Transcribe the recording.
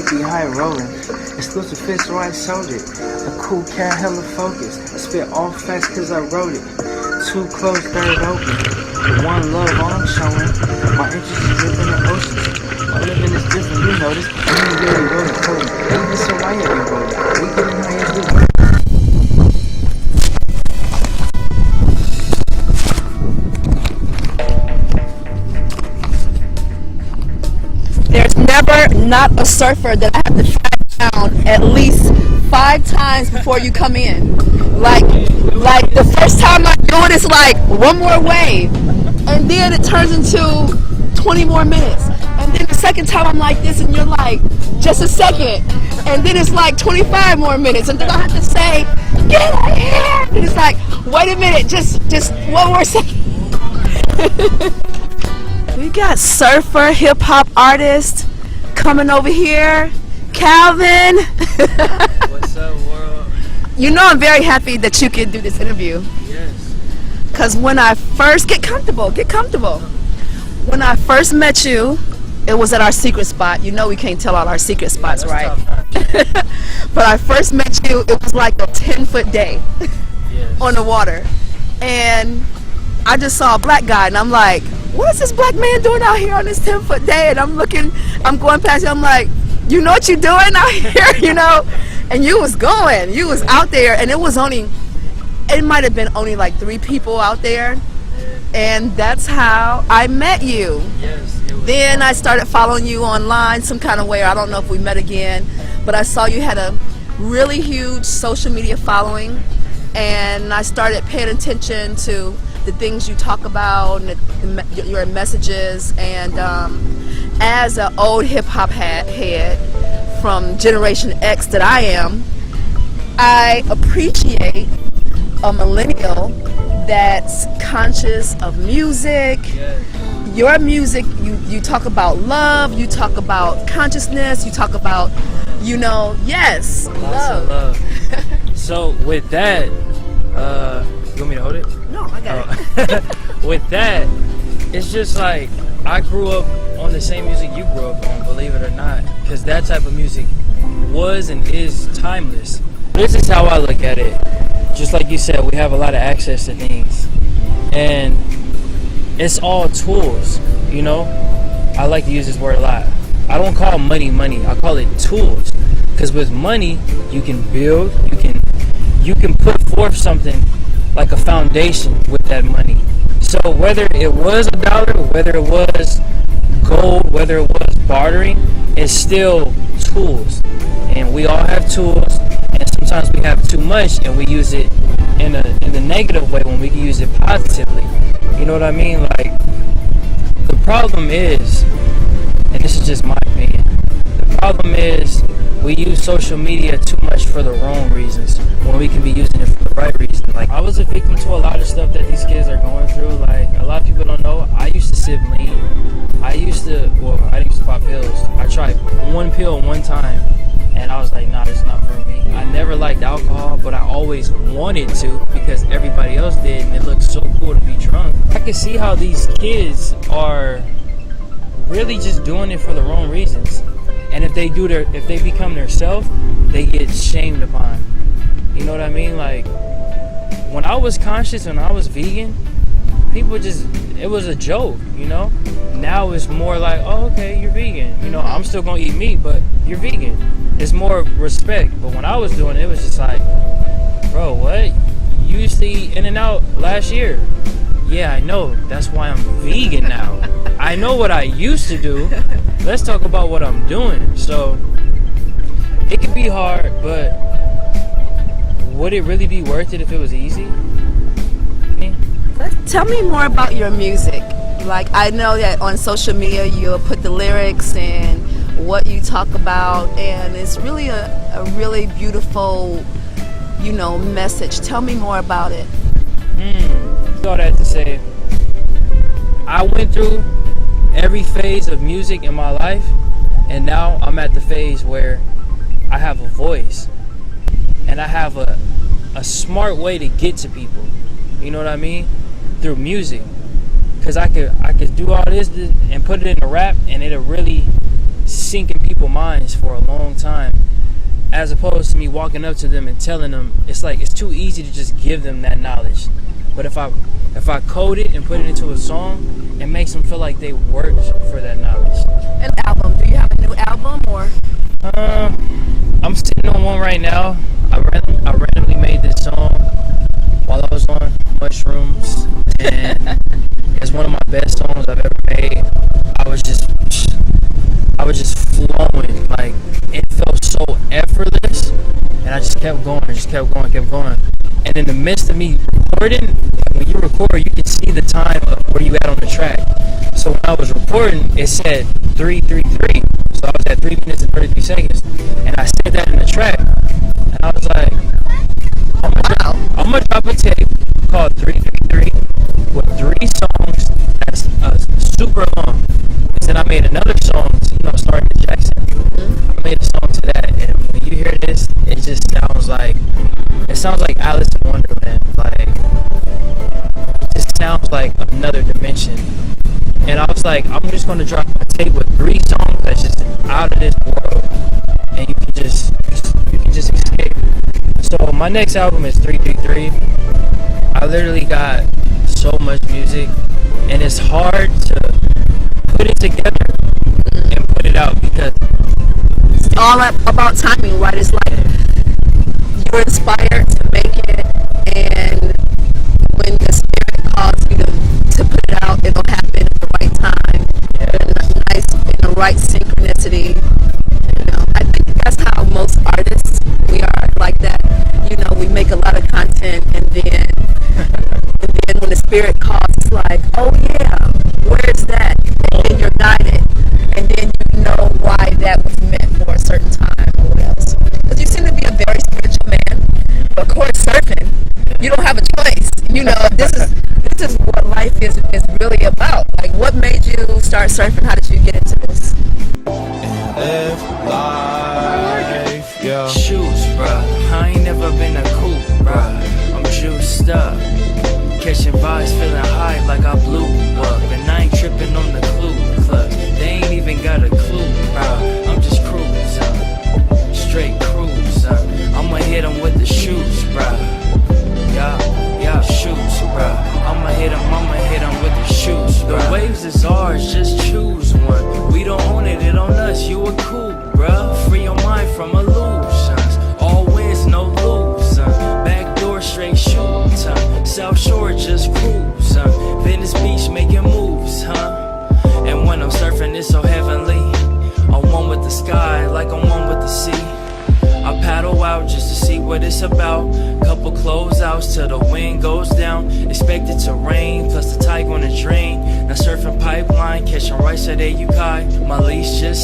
be high rolling. Exclusive fits right soldiered. A cool cat hella focused. I spit all facts cause I wrote it. Too close, third open. One love, all I'm showing. My interest is deep in the oceans. My living is different, you notice. We ain't really rolling coding. Even so, why ain't we rolling? We getting high as we There's never not a surfer that I have to track down at least 5 times before you come in. Like the first time I do it, it's like one more wave, and then it turns into 20 more minutes. And then the second time I'm like this, and you're like, just a second. And then it's like 25 more minutes, and then I have to say, get out of here. And it's like, wait a minute, just one more second. We got surfer, hip hop artist coming over here. Calvin. What's up, world? You know I'm very happy that you can do this interview. Yes. Because when I first, get comfortable. When I first met you, it was at our secret spot. You know we can't tell all our secret spots, right? But I first met you, it was like a 10-foot day on the water. And I just saw a black guy, and I'm like, what is this black man doing out here on this 10-foot day? And I'm going past you, I'm like, you know what you're doing out here, you know? And you was out there, and it might have been only like 3 people out there. And that's how I met you. Yes. Then I started following you online some kind of way. I don't know if we met again, but I saw you had a really huge social media following, and I started paying attention to the things you talk about and your messages. And as an old hip-hop head from Generation X that I am, I appreciate a millennial that's conscious of music. Yes. Your music, you talk about love, you talk about consciousness, you talk about, yes, love. So with that, you want me to hold it? No, I got it. With that, it's just like I grew up on the same music you grew up on, believe it or not, because that type of music was and is timeless. This is how I look at it. Just like you said, we have a lot of access to things, and it's all tools, I like to use this word a lot. I don't call money, I call it tools, because with money, you can build, you can put forth something like a foundation with that money. So whether it was $1, whether it was gold, whether it was bartering, it's still tools. And we all have tools, and sometimes we have too much and we use it in the negative way when we can use it positively. You know what I mean? Like, the problem is, and this is just my opinion, the problem is we use social media too much for the wrong reasons when we can be using it for the right reason. Like, I was a victim to a lot of stuff that these kids are going through. Like, a lot of people don't know, I used to sip lean. I didn't used to pop pills. I tried one pill one time, and I was like, nah, this is not for me. I never liked alcohol, but I always wanted to because everybody else did, and it looked so cool to be drunk. I can see how these kids are really just doing it for the wrong reasons. And if they become themselves, they get shamed upon. You know what I mean? Like, when I was conscious, when I was vegan, people it was a joke, Now it's more like, oh, okay, you're vegan. I'm still gonna eat meat, but you're vegan. It's more respect. But when I was doing it, it was just like, bro, what? You used to eat In-N-Out last year. Yeah, I know. That's why I'm vegan now. I know what I used to do. Let's talk about what I'm doing. So it could be hard, but would it really be worth it if it was easy? Tell me more about your music. Like, I know that on social media you'll put the lyrics and what you talk about, and it's really a really beautiful, message. Tell me more about it. All that to say, I went through every phase of music in my life, and now I'm at the phase where I have a voice and I have a smart way to get to people. You know what I mean? Through music, because I could do all this and put it in a rap, and it'll really sink in people's minds for a long time, as opposed to me walking up to them and telling them. It's like it's too easy to just give them that knowledge, but if I code it and put it into a song, it makes them feel like they worked for that knowledge. An album. Do you have a new album or? I'm sitting on one right now. I randomly made this song while I was on mushrooms, and it's one of my best songs I've ever made. I was just flowing, like it felt so effortless, and I just kept going. And in the midst of me recording, when you record, you can see the time of where you at on the track. So when I was recording, it said 3:33. So I was at 3 minutes and 33 seconds, and I said that in the track, and I was like, I'm gonna drop a tape called 333 with 3 songs that's super long. And then I made another song, starring with Jackson. I made a song to that, and when you hear this, it just sounds like Alice in Wonderland. Like it just sounds like another dimension. And I was like, I'm just gonna drop a tape with 3 songs that's just out of this world, and you can just escape. So my next album is 333. I literally got so much music, and it's hard to put it together and put it out because It's all about timing, right? It's like you're inspired to make it, and when the spirit calls you to put it out, it'll happen at the right time, in the right synchronicity. I think that's how most artists, we are like that. We make a lot of content, and then when the spirit calls, it's like, oh yeah, where's that? And then you're guided, and then you know why that was meant for a certain time or what else. Because you seem to be a very spiritual man, but of course surfing, you don't have a choice. This is what life is really about. Like, what made you start surfing? How did you get into this? Live life, yeah. shoes, bruh. I ain't never been a coupe, bruh. I'm juiced up, catching vibes, feeling high like I blew up, and I ain't tripping on the clue club. They ain't even got a clue, bruh. I'm just cruising, straight cruising. I'ma hit 'em with the shoes, bruh. Yeah, shoes, bruh. I'ma hit 'em with the shoes, bruh. The waves is ours, just choose one. We don't own it on us, you a cool, bruh. Free your mind from illusions. All wins, no losing. Backdoor straight shooting. South Shore just cruising. Venice Beach making moves, huh? And when I'm surfing, it's so heavenly. I'm one with the sky, like I'm one with the sea. I paddle out just to see what it's about. Couple closeouts till the wind goes down. Expect it to rain, plus the tide gonna drain. Now surfing pipeline, catching rice at AUKI. My leash just